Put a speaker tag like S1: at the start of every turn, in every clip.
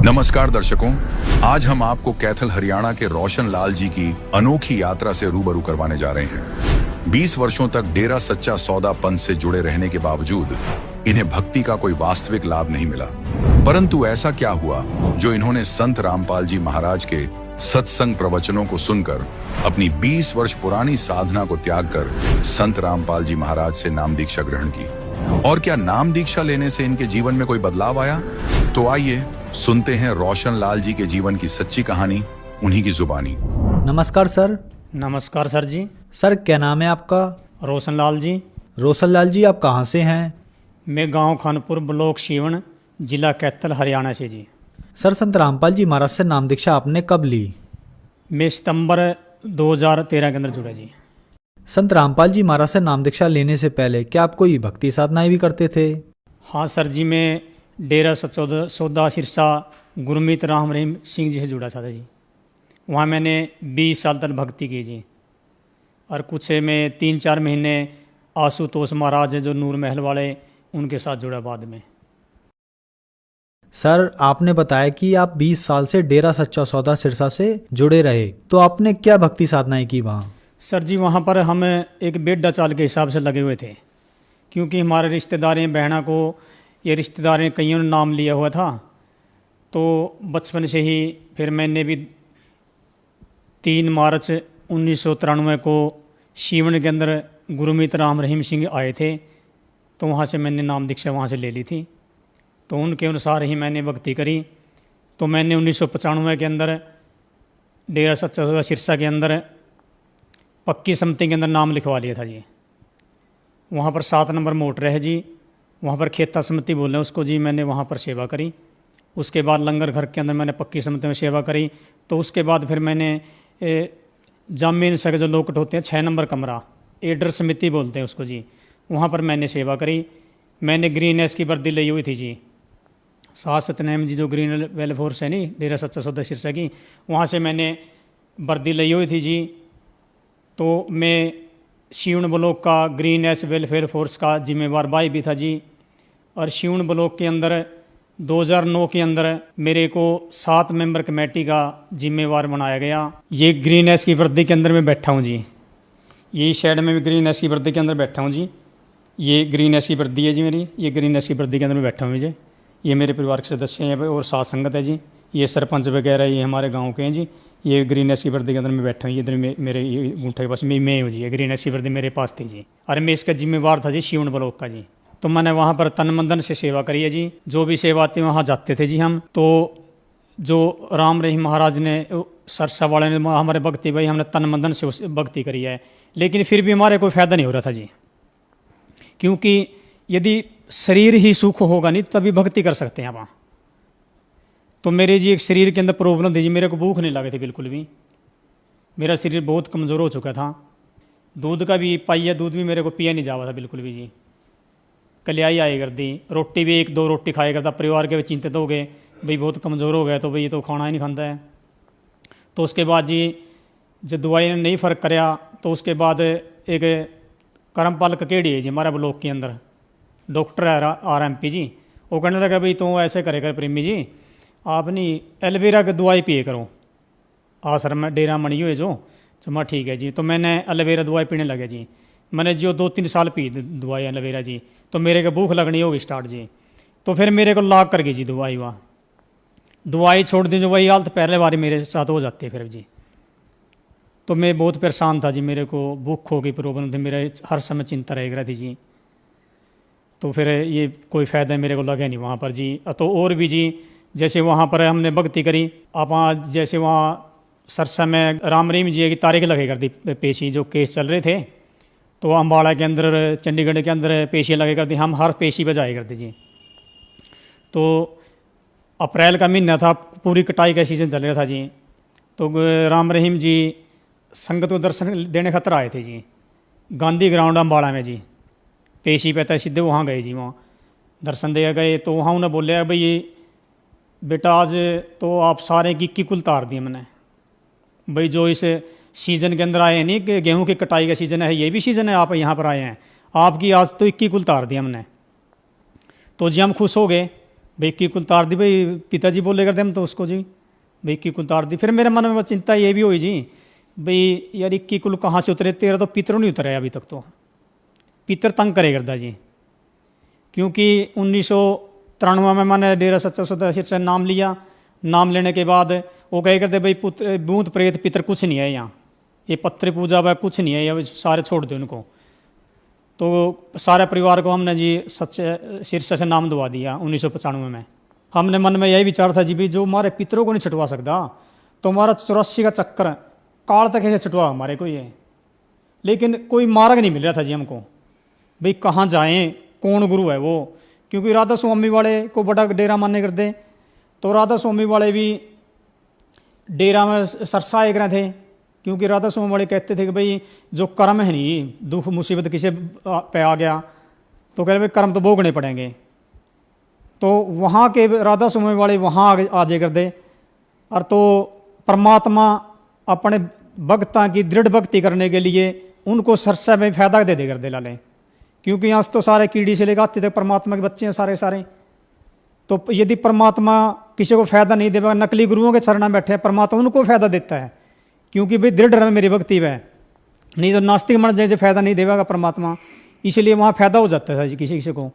S1: नमस्कार दर्शकों, आज हम आपको कैथल हरियाणा के रोशन लाल जी की अनोखी यात्रा से रूबरू करवाने जा रहे हैं। 20 वर्षों तक डेरा सच्चा सौदा पंथ से जुड़े रहने के बावजूद इन्हें भक्ति का कोई वास्तविक लाभ नहीं मिला। परंतु ऐसा क्या हुआ जो इन्होंने संत रामपाल जी महाराज के सत्संग प्रवचनों को सुनकर अपनी 20 वर्ष पुरानी साधना को त्याग कर संत रामपाल जी महाराज से नाम दीक्षा ग्रहण की? और क्या नाम दीक्षा लेने से इनके जीवन में कोई बदलाव आया? तो आइए सुनते हैं रोशन लाल जी के जीवन की सच्ची कहानी, उन्हीं की जुबानी।
S2: नमस्कार सर।
S3: नमस्कार सर जी।
S2: सर क्या नाम है आपका?
S3: रोशन लाल जी।
S2: रोशन लाल जी, आप कहाँ से हैं?
S3: मैं गांव खानपुर, ब्लॉक सीवन, जिला कैथल, हरियाणा से जी।
S2: सर संत रामपाल जी महाराज से नाम दीक्षा आपने कब ली?
S3: मैं सितंबर 2013 के अंदर जुड़ा जी।
S2: संत रामपाल जी महाराज से नाम दीक्षा लेने से पहले क्या आप कोई भक्ति साधनाएं भी करते थे?
S3: हाँ सर जी, मैं डेरा सच्चा सौदा सिरसा गुरमीत राम रहीम सिंह जी से जुड़ा था जी। वहाँ मैंने 20 साल तक भक्ति की जी। और कुछ मैं 3-4 महीने आशुतोष महाराज जो नूर महल वाले, उनके साथ जुड़ा बाद में।
S2: सर आपने बताया कि आप 20 साल से डेरा सच्चा सौदा सिरसा से जुड़े रहे, तो आपने क्या भक्ति साधनाएं की वहाँ?
S3: सर जी वहाँ पर हम एक बेड्डा चाल के हिसाब से लगे हुए थे, क्योंकि हमारे रिश्तेदारें बहना को ये रिश्तेदारें कईयों ने नाम लिया हुआ था। तो बचपन से ही फिर मैंने भी 3 मार्च 1993 को सीवन के अंदर गुरमीत राम रहीम सिंह आए थे, तो वहाँ से मैंने नाम दीक्षा वहाँ से ले ली थी। तो उनके अनुसार ही मैंने भक्ति करी। तो मैंने 1995 के अंदर डेरा सच्चा सौदा सिरसा के अंदर पक्की समिति के अंदर नाम लिखवा लिया था जी। वहाँ पर 7 नंबर मोटर है जी, वहाँ पर खेता समिति बोल रहे हैं उसको जी। मैंने वहाँ पर सेवा करी। उसके बाद लंगर घर के अंदर मैंने पक्की समिति में सेवा करी। तो उसके बाद फिर मैंने जामीन से जो लोकट होते हैं 6 नंबर कमरा, एडर समिति बोलते हैं उसको जी, वहाँ पर मैंने सेवा करी। मैंने ग्रीन एस की वर्दी ली हुई थी जी। सात सतनाम जी जो ग्रीन वेलफेयर है नहीं, डेरा सच्चा सौदा सिरसा की, वहाँ से मैंने वर्दी ली हुई थी जी। तो मैं सीवन ब्लॉक का ग्रीन एस वेलफेयर फोर्स का जिम्मेवार भाई भी था जी। और सीवन ब्लॉक के अंदर 2009 के अंदर मेरे को 7 मेंबर कमेटी का जिम्मेवार बनाया गया। ये ग्रीन एस की वर्दी के अंदर मैं बैठा हूँ जी। यही साइड में भी ग्रीन एस की वर्दी के अंदर बैठा हूँ जी। ये ग्रीन एस की वर्दी है जी मेरी। ये ग्रीन एस की वर्दी के अंदर मैं बैठा हूँ जी। ये मेरे परिवार के सदस्य हैं और साथ संगत है जी। ये सरपंच वगैरह ये हमारे गांव के हैं जी। ये ग्रीन एस की वर्दी के अंदर मैं बैठा हूँ। इधर मेरे ये गुंठे के पास मैं हूँ जी। ये ग्रीन एस की वर्दी मेरे पास थी जी। और मैं इसका जिम्मेवार था जी सीवन ब्लॉक का जी। तो मैंने वहाँ पर तन मन धन से सेवा करी है जी। जो भी सेवा आती वहाँ जाते थे जी हम। तो जो राम रहीम महाराज ने, सरसा वाले ने, हमारे भक्ति भाई, हमने तन मन धन से भक्ति करी है। लेकिन फिर भी हमारे कोई फ़ायदा नहीं हो रहा था जी, क्योंकि यदि शरीर ही सुख होगा नहीं तभी भक्ति कर सकते हैं वहाँ। तो मेरे जी एक शरीर के अंदर प्रॉब्लम थी जी। मेरे को भूख नहीं लगी थी बिल्कुल भी। मेरा शरीर बहुत कमज़ोर हो चुका था। दूध का भी पाइया दूध भी मेरे को पिया नहीं जावा था बिल्कुल भी जी। कलियाई आई कर दी। रोटी भी 1-2 रोटी खाया करता। परिवार के चिंतित हो गए, भाई बहुत कमज़ोर हो गया तो भाई ये तो खाना ही नहीं खाता है। तो उसके बाद जी जब दवाई ने नहीं फ़र्क कराया, तो उसके बाद एक करमपाल ककेड़ी है जी हमारे ब्लॉक के अंदर, डॉक्टर है RMP जी। वो कहने लगा भाई तो ऐसे करेगा प्रेमी जी, आप नहीं एलोवेरा की दवाई पिए करो। सर मैं डेरा मनी हुए जो मैं ठीक है जी। तो मैंने एलोवेरा दवाई पीने लगे जी। मैंने जो 2-3 साल पी दवाई एलोवेरा जी। तो मेरे को भूख लगनी होगी स्टार्ट जी। तो फिर मेरे को लाग कर गई जी दवाई। वहाँ दवाई छोड़ दी जो वही हालत पहले बार मेरे साथ हो जाती है फिर जी। तो मैं बहुत परेशान था जी। मेरे को भूख की प्रॉब्लम थी, मेरे हर समय चिंता रह रही थी जी। तो फिर ये कोई फ़ायदा मेरे को लगा नहीं वहाँ पर जी। तो और भी जी, जैसे वहाँ पर हमने भक्ति करी। आप जैसे वहाँ सरसा में राम रहीम जी की तारीख लगे कर दी पेशी, जो केस चल रहे थे। तो अम्बाड़ा के अंदर, चंडीगढ़ के अंदर पेशी लगे कर दी। हम हर पेशी पर जाए करते जी। तो अप्रैल का महीना था, पूरी कटाई का सीज़न चल रहा था जी। तो राम रहीम जी संगत को दर्शन देने खतर आए थे जी, गांधी ग्राउंड अम्बाड़ा में जी। पेशी पे था, सीधे वहाँ गए जी। वहाँ दर्शन दे गए। तो वहाँ उन्हें बोले भाई बेटा आज तो आप सारे की कुल तार दिए मैंने, भाई जो इस सीज़न के अंदर आए हैं नहीं कि गेहूं की कटाई का सीज़न है, ये भी सीज़न है, आप यहाँ पर आए हैं, आपकी आज तो 21 कुल तार दिया हमने। तो जी हम खुश हो गए। भाई की कुल तार दी, भाई पिताजी बोले करते हम तो उसको जी, भाई की कुल तार दी। फिर मेरे मन में चिंता ये भी हुई जी, भाई यार इक्की कुल कहाँ से उतरे, तेरा तो पितर नहीं उतरे अभी तक, तो पितर तंग करे करता जी। क्योंकि 1993 में मैंने डेरा सच्चा सौदा सिर से नाम लिया। नाम लेने के बाद वो कहे करते भाई पुत्र भूत प्रेत पितर कुछ नहीं है यहाँ, ये पत्र पूजा वह कुछ नहीं है, ये सारे छोड़ दो उनको। तो सारे परिवार को हमने जी सच्चे शीर्ष से नाम दवा दिया 1995 में। हमने मन में यही विचार था जी भी जो हमारे पितरों को नहीं छुटवा सकता तो हमारा 84 का चक्कर काल तक ऐसे छुटवा हमारे को ये। लेकिन कोई मार्ग नहीं मिल रहा था जी हमको, भाई कहाँ जाएं, कौन गुरु है वो। क्योंकि राधा स्वामी वाले को बड़ा डेरा मानने करते, तो राधा स्वामी वाले भी डेरा में सरसाए रहे थे। क्योंकि राधा स्वामी वाले कहते थे कि भाई जो कर्म है नहीं, दुख मुसीबत किसी पे आ गया तो कह रहे भाई कर्म तो भोगने पड़ेंगे। तो वहाँ के राधा स्वामी वाले वहाँ आ जाए करते, और तो परमात्मा अपने भक्ता की दृढ़ भक्ति करने के लिए उनको सरसा में फायदा दे करते लाले। क्योंकि यहाँ तो सारे कीड़ी से लेकर आते थे, परमात्मा के बच्चे हैं सारे सारे। तो यदि परमात्मा किसी को फायदा नहीं देगा, नकली गुरुओं के चरणों में बैठे हैं, परमात्मा उनको फायदा देता है। क्योंकि भाई दृढ़ रहे मेरी भक्ति वह, नहीं तो नास्तिक मन जैसे फायदा नहीं देगा परमात्मा, इसलिए वहाँ फायदा हो जाता था जी किसी किसी को।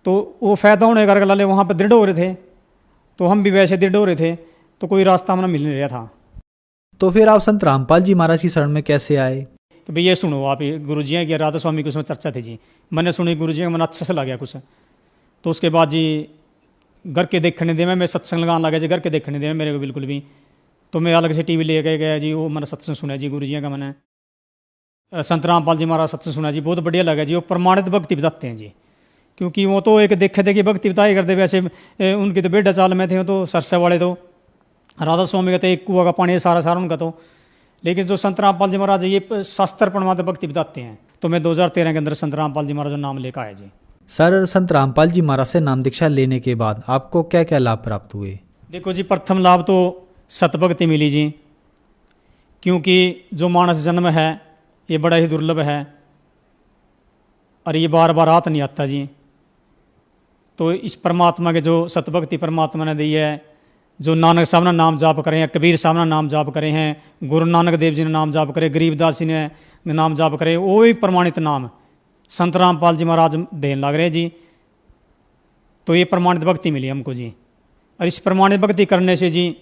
S3: तो वो फायदा होने कर लाले वहाँ पर दृढ़ हो रहे थे, तो हम भी वैसे दृढ़ हो रहे थे, तो कोई रास्ता हमें मिल नहीं रहा था।
S2: तो फिर आप संत रामपाल जी महाराज की शरण में कैसे आए?
S3: कि भाई ये सुनो आप, गुरु जी हैं कि राधा स्वामी की उसमें चर्चा थी जी, मैंने सुनी गुरु जी का, मन अच्छा से लगा कुछ। तो उसके बाद जी घर के देखने दे, मैं सत्संग लगाने लगा जी, घर के देखने दे मेरे को बिल्कुल भी। तो मैं अलग से टीवी लेके गया जी, वो मैंने सत्संग सुना जी गुरु जी का। मैंने संत रामपाल जी महाराज सत्संग सुना जी, बहुत बढ़िया लगा जी। वो प्रमाणित भक्ति बताते हैं जी, क्योंकि वो तो एक देखे थे कि भक्ति बताए करते, वैसे उनकी तो बेटा चाल में थे, तो सरसा वाले तो राधा स्वामी का तो एक कुआ का पानी सारा सारा उनका तो। लेकिन जो संत रामपाल जी महाराज ये शास्त्र प्रमाणित भक्ति बताते हैं। तो मैं 2013 के अंदर संत रामपाल जी महाराज नाम लेकर आया जी।
S2: सर, संत रामपाल जी महाराज से नाम दीक्षा लेने के बाद आपको क्या क्या लाभ प्राप्त हुए?
S3: देखो जी, प्रथम लाभ तो सतभक्ति मिली जी, क्योंकि जो मानस जन्म है ये बड़ा ही दुर्लभ है और ये बार बार हाथ नहीं आता जी। तो इस परमात्मा के जो सतभक्ति परमात्मा ने दी है, जो नानक साहब ने नाम जाप करे हैं, कबीर साहब ने नाम जाप करे हैं, गुरु नानक देव जी ने नाम जाप करे, गरीबदास जी ने नाम जाप करे, वो ही प्रमाणित नाम संत रामपाल जी महाराज देने लग रहे जी। तो ये प्रमाणित भक्ति मिली हमको जी। और इस प्रमाणित भक्ति करने से जी,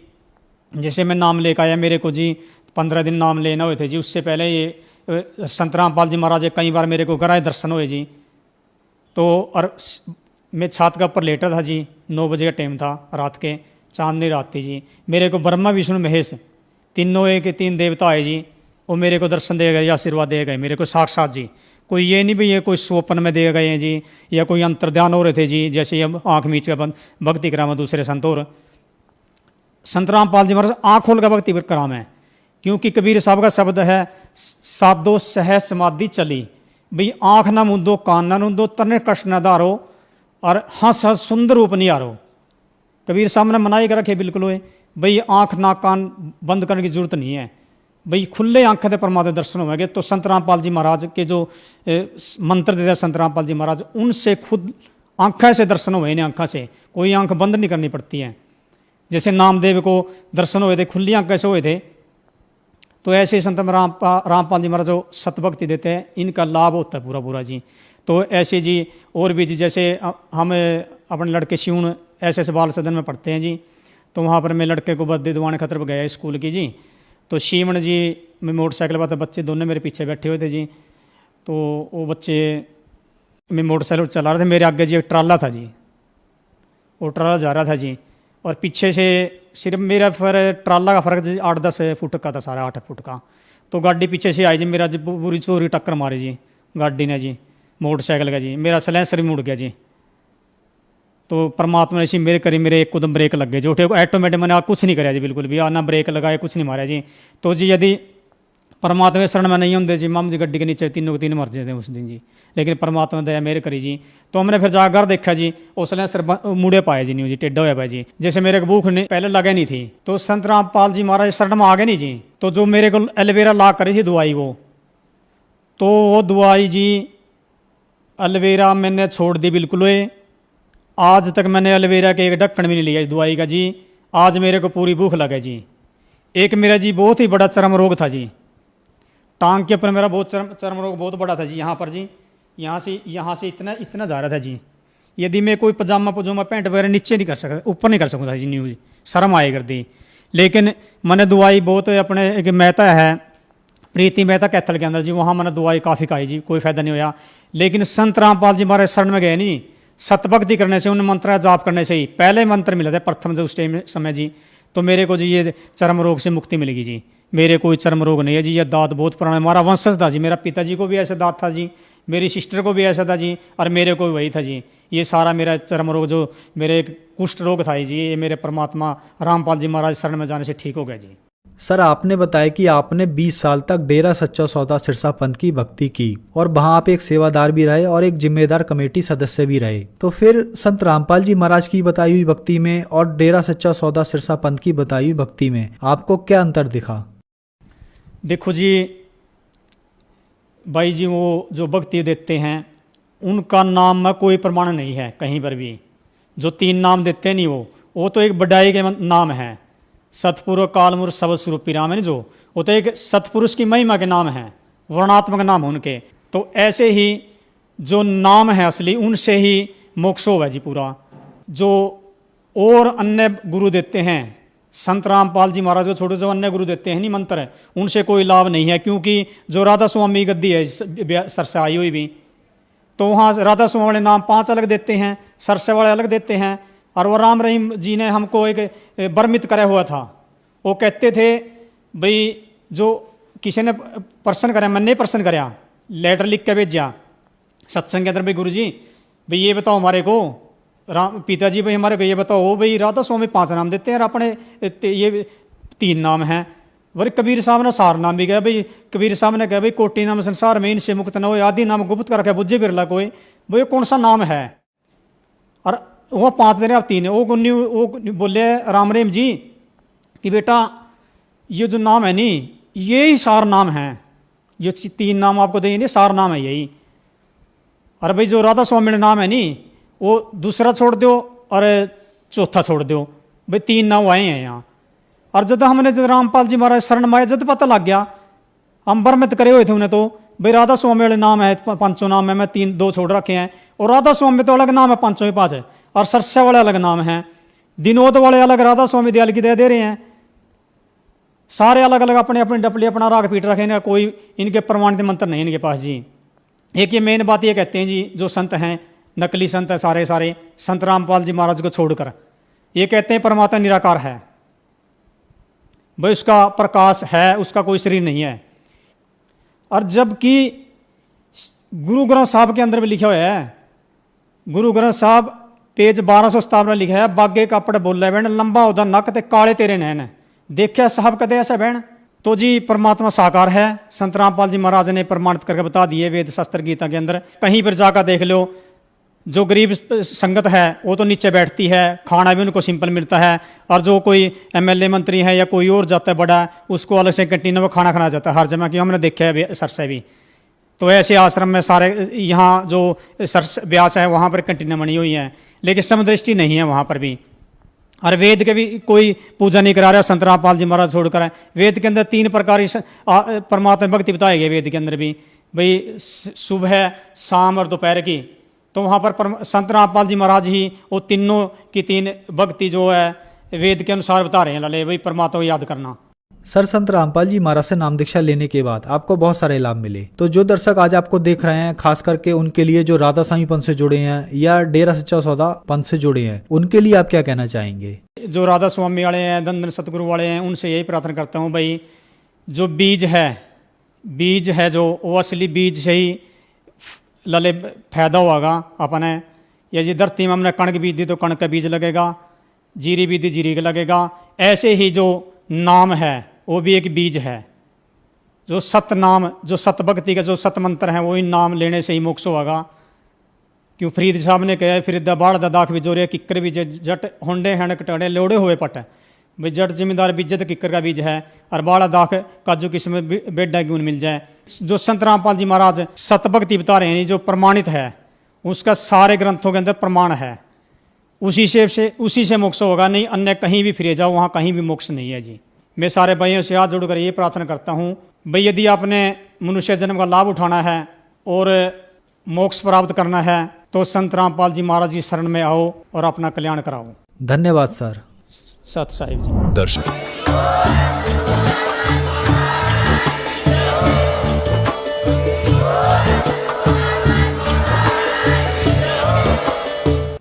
S3: जैसे मैं नाम लेकर आया, मेरे को जी 15 दिन नाम लेना हुए थे जी। उससे पहले ये संत रामपाल जी महाराज कई बार मेरे को कराए दर्शन हुए जी। तो और मैं छात का ऊपर लेटा था जी, 9 बजे का टाइम था रात के, चांदनी रात थी जी। मेरे को ब्रह्मा विष्णु महेश तीनों एक 3 देवता आए जी, वो मेरे को दर्शन दे गए, आशीर्वाद दे गए मेरे को साक्षात जी। कोई ये नहीं भी ये कोई स्वप्न में दे गए हैं जी, या कोई अंतर्ध्यान हो रहे थे जी, जैसे ये आँख मीच का भक्ति कराम दूसरे संत। और संत रामपाल जी महाराज आँख खोल का भक्ति कराम है। क्योंकि कबीर साहब का शब्द है, साधो सह समाधि चली, भाई आँख ना मुंदो कान ना मुंदो, तने कष्ट न धारो, और हंस हंस सुंदर रूप नहीं हारो। कबीर साहब ने मनाई कर रखे बिल्कुल हुए, भाई आँख ना कान बंद करने की जरूरत नहीं है, भाई खुले आंखें से परमात्मा दर्शन होंगे। तो संत रामपाल जी महाराज के जो मंत्र देते संत रामपाल जी महाराज, उनसे खुद आंखें से दर्शन हुए, इन्हें आंखों से कोई आंख बंद नहीं करनी पड़ती है। जैसे नामदेव को दर्शन हुए थे खुली आंखें से हुए थे, तो ऐसे संत रामपाल जी महाराज जो सतभक्ति देते हैं, इनका लाभ होता है पूरा पूरा जी। तो ऐसे जी और भी जी, जैसे हम अपने लड़के शिवन ऐसे बाल सदन में पढ़ते हैं जी, तो वहाँ पर मैं लड़के को बदले दिवाने खतर पर गया स्कूल की जी। तो शिवन जी, मैं मोटरसाइकिल पर, बच्चे दोनों मेरे पीछे बैठे हुए थे जी। तो वो बच्चे, मैं मोटरसाइकिल चला रहे थे, मेरे आगे जी एक ट्राला था जी, वो ट्राला जा रहा था जी, और पीछे से सिर्फ मेरा फिर ट्राला का फ़र्क जी 8-10 फुट का था, सारा 8 फुट का। तो गाड़ी पीछे से आई जी, मेरा जी पूरी चोरी टक्कर मारी जी गाड़ी ने जी, मोटरसाइकिल का जी, मेरा सलेंसर भी मुड़ गया जी। तो परमात्मा ने इसी मेरे करी, मेरे एक कदम ब्रेक लग गए जो ऑटोमेटिक, मैंने कुछ नहीं कराया जी बिल्कुल भी, ना ब्रेक लगाया, कुछ नहीं मारा जी। तो जी यदि परमात्मा के शरण में नहीं होंगे जी, माम जी गड्डी के नीचे तीनों के तीन मर जाते उस दिन जी। लेकिन परमात्मा दया मेरे करी जी। तो हमने फिर जाकर देखा जी, उस सर मुड़े पाए जी नहीं जी, टेढ़ा हुआ पाए जी, जैसे मेरे को भूख नहीं पहले लगे नहीं थी। तो संत रामपाल जी महाराज शरण में आ गए नहीं जी। तो जो मेरे को एलोवेरा ला करी थी दवाई, वो दवाई जी एलोवेरा मैंने छोड़ दी बिल्कुल। आज तक मैंने एलोवेरा के एक ढक्कन भी नहीं लिया इस दवाई का जी। आज मेरे को पूरी भूख लगे जी। एक मेरा जी बहुत ही बड़ा चर्म रोग था जी, टांग के ऊपर मेरा बहुत चर्म रोग बहुत बड़ा था जी। यहाँ पर जी यहाँ से इतना इतना जा रहा था जी। यदि मैं कोई पजामा पैंट वगैरह नीचे नहीं कर सकता, ऊपर नहीं कर सकता जी, न्यू शर्म आए कर दी। लेकिन मैंने दवाई बहुत अपने एक मेहता है प्रीति मेहता कैथल के अंदर जी, वहाँ मैंने दवाई काफ़ी खाई जी, कोई फायदा नहीं होया। लेकिन संत रामपाल जी हमारे शरण में गए नहीं, सतभक्ति करने से, उन मंत्र जाप करने से ही पहले मंत्र मिला था प्रथम जो उस टाइम समय जी, तो मेरे को जी ये चर्म रोग से मुक्ति मिलेगी जी। मेरे कोई चर्म रोग नहीं है जी। यह दांत बहुत पुराना, हमारा वंशज था जी, मेरा पिताजी को भी ऐसा दांत था जी, मेरी सिस्टर को भी ऐसा था जी, और मेरे को भी वही था जी। ये सारा मेरा चर्म रोग जो मेरे एक कुष्ठ रोग था जी, ये मेरे परमात्मा रामपाल जी महाराज शरण में जाने से ठीक हो गया जी।
S2: सर आपने बताया कि आपने 20 साल तक डेरा सच्चा सौदा सिरसा पंथ की भक्ति की और वहां आप एक सेवादार भी रहे और एक जिम्मेदार कमेटी सदस्य भी रहे। तो फिर संत रामपाल जी महाराज की बताई हुई भक्ति में और डेरा सच्चा सौदा सिरसा पंथ की बताई हुई भक्ति में आपको क्या अंतर दिखा?
S3: देखो जी भाई जी, वो जो भक्ति देते हैं उनका नाम में कोई प्रमाण नहीं है कहीं पर भी। जो 3 नाम देते नहीं वो तो एक बड़ाई के नाम है। सतपुर कालमूर सब स्वरूपी राम है जो, वो तो एक सतपुरुष की महिमा के नाम है, वर्णात्मक नाम है उनके। तो ऐसे ही जो नाम है असली, उनसे ही मोक्ष होगा जी पूरा। जो और अन्य गुरु देते हैं, संत रामपाल जी महाराज को छोड़ो, जो अन्य गुरु देते हैं नहीं मंत्र, उनसे कोई लाभ नहीं है। क्योंकि जो राधा स्वामी गद्दी है सरसा आई हुई भी, तो वहाँ राधा स्वामी वाले नाम 5 अलग देते हैं, सरसे वाले अलग देते हैं। और वो राम रहीम जी ने हमको एक बर्मित करा हुआ था। वो कहते थे भाई जो किसी ने प्रश्न करा, मैंने प्रश्न कराया, लेटर लिख के भेजा सत्संग के अंदर, भाई गुरु जी भाई ये बताओ हमारे को, राम पिताजी भाई हमारे को ये बताओ भाई राधा स्वामी 5 नाम देते हैं और अपने ये 3 नाम हैं। वही कबीर साहब ने 4 नाम भी गया भाई। कबीर साहब ने कहा भाई कोटि नाम संसार में इनसे मुक्त न हो, आदि नाम गुप्त कर रखा बुझे बिरला कोई, भाई कौन सा नाम है? और वो 5 दे रहे, आप 3 है। वो बोले राम रहीम जी कि बेटा ये जो नाम है नी, ये ही 4 नाम हैं, ये 3 नाम आपको देंगे 4 नाम है यही। अरे भाई जो राधा स्वामी का नाम है नी, वो दूसरा छोड़ दो और चौथा छोड़ दो, भाई 3 नाम आए हैं यहाँ। और जब हमने जब रामपाल जी महाराज शरण में आए, जब पता लग गया, हम बरमित करे हुए थे उन्हें, तो भाई राधा स्वामी वाले नाम है 5 नाम है, मैं 2 छोड़ रखे हैं। और राधा स्वामी तो अलग नाम है 5 है, और सरसा वाले अलग नाम हैं, दिनोद वाले अलग, राधा स्वामी दयाल की दे रहे हैं। सारे अलग अलग अपने अपने डपली अपना राग पीट रखे हैं, कोई इनके प्रमाणित मंत्र नहीं इनके पास जी। एक ये मेन बात ये कहते हैं जी, जो संत हैं नकली संत है सारे संत रामपाल जी महाराज को छोड़कर, ये कहते हैं परमात्मा निराकार है, भाई उसका प्रकाश है, उसका कोई शरीर नहीं है। और जबकि गुरु ग्रंथ साहब के अंदर भी लिखा हुआ है, गुरु ग्रंथ साहब पेज 1257 में लिखा है, बागे कपड़े बोले बहन, लंबा उदा नक ते काले तेरे नैन, देखा साहब कदे ऐसा बहन। तो जी परमात्मा साकार है, संत रामपाल जी महाराज ने प्रमाणित करके बता दिए वेद शास्त्र गीता के अंदर। कहीं पर जाकर देख लो, जो गरीब संगत है वो तो नीचे बैठती है, खाना भी उनको सिंपल मिलता है, और जो कोई एमएलए मंत्री है या कोई और जाता है बड़ा, उसको अलग से कैंटीनों में खाना खाना जाता है हर जगह की, हमने देखा है सरसे भी। तो ऐसे आश्रम में सारे, यहाँ जो सरस ब्यास है वहाँ पर कैंटीनें बनी हुई हैं, लेकिन समदृष्टि नहीं है वहाँ पर भी। और वेद के भी कोई पूजा नहीं करा रहा संत रामपाल जी महाराज छोड़कर है। वेद के अंदर 3 प्रकार की परमात्मा भक्ति बताई गई वेद के अंदर भी, भाई सुबह शाम और दोपहर की। तो वहाँ पर संत रामपाल जी महाराज ही वो तीनों की 3 भक्ति जो है वेद के अनुसार बता रहे हैं, लाले भाई परमात्मा को याद करना।
S2: सर संत रामपाल जी महाराज से नाम दीक्षा लेने के बाद आपको बहुत सारे लाभ मिले, तो जो दर्शक आज आपको देख रहे हैं, खास करके उनके लिए जो राधा स्वामी पंथ से जुड़े हैं या डेरा सच्चा सौदा पंथ से जुड़े हैं, उनके लिए आप क्या कहना चाहेंगे?
S3: जो राधा स्वामी वाले हैं, दंदन सतगुरु वाले हैं, उनसे यही प्रार्थना करता हूँ भाई, जो बीज है जो वो असली बीज से ही लले फायदा होगा अपने। या जी धरती में हमने कणक बीज दी तो कणक का बीज लगेगा, जीरी बीज दी जीरी का लगेगा। ऐसे ही जो नाम है वो भी एक बीज है, जो सत नाम, जो सत भक्ति का जो सत मंत्र है, वो इन नाम लेने से ही मोक्ष होगा। क्यों फरीद साहब ने कहा, फरीदा बाढ़ दा दाख भी जोरे किक्कर बीज जट होंडे हैं कटड़े लोड़े हुए पट, भाई जट जिम्मेदार बीज तो किक्कर का बीज है, और बाड़ा दाख काजू किस्म बेडा गुण मिल जाए। जो संत रामपाल जी महाराज सत भक्ति बता रहे हैं, जो प्रमाणित है, उसका सारे ग्रंथों के अंदर प्रमाण है उसी से मोक्ष होगा, नहीं अन्य कहीं भी फिरे जाओ वहाँ कहीं भी मोक्ष नहीं है जी। मैं सारे भाइयों से हाथ जोड़कर ये प्रार्थना करता हूँ भाई, यदि आपने मनुष्य जन्म का लाभ उठाना है और मोक्ष प्राप्त करना है तो संत रामपाल जी महाराज की शरण में आओ और अपना कल्याण कराओ।
S2: धन्यवाद सर।
S3: सत साहिब जी।
S1: दर्शन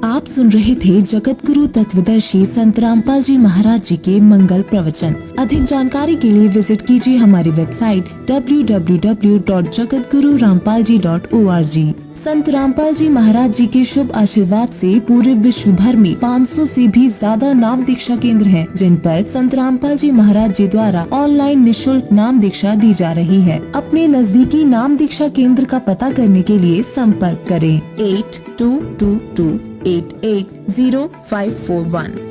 S4: आप सुन रहे थे जगत गुरु तत्वदर्शी संत रामपाल जी महाराज जी के मंगल प्रवचन। अधिक जानकारी के लिए विजिट कीजिए हमारी वेबसाइट www.jagatgururampalji.org। संत रामपाल जी महाराज जी के शुभ आशीर्वाद से पूरे विश्व भर में 500 से भी ज्यादा नाम दीक्षा केंद्र हैं, जिन पर संत रामपाल जी महाराज जी द्वारा ऑनलाइन निशुल्क नाम दीक्षा दी जा रही है। अपने नजदीकी नाम दीक्षा केंद्र का पता करने के लिए संपर्क करें 8222880541।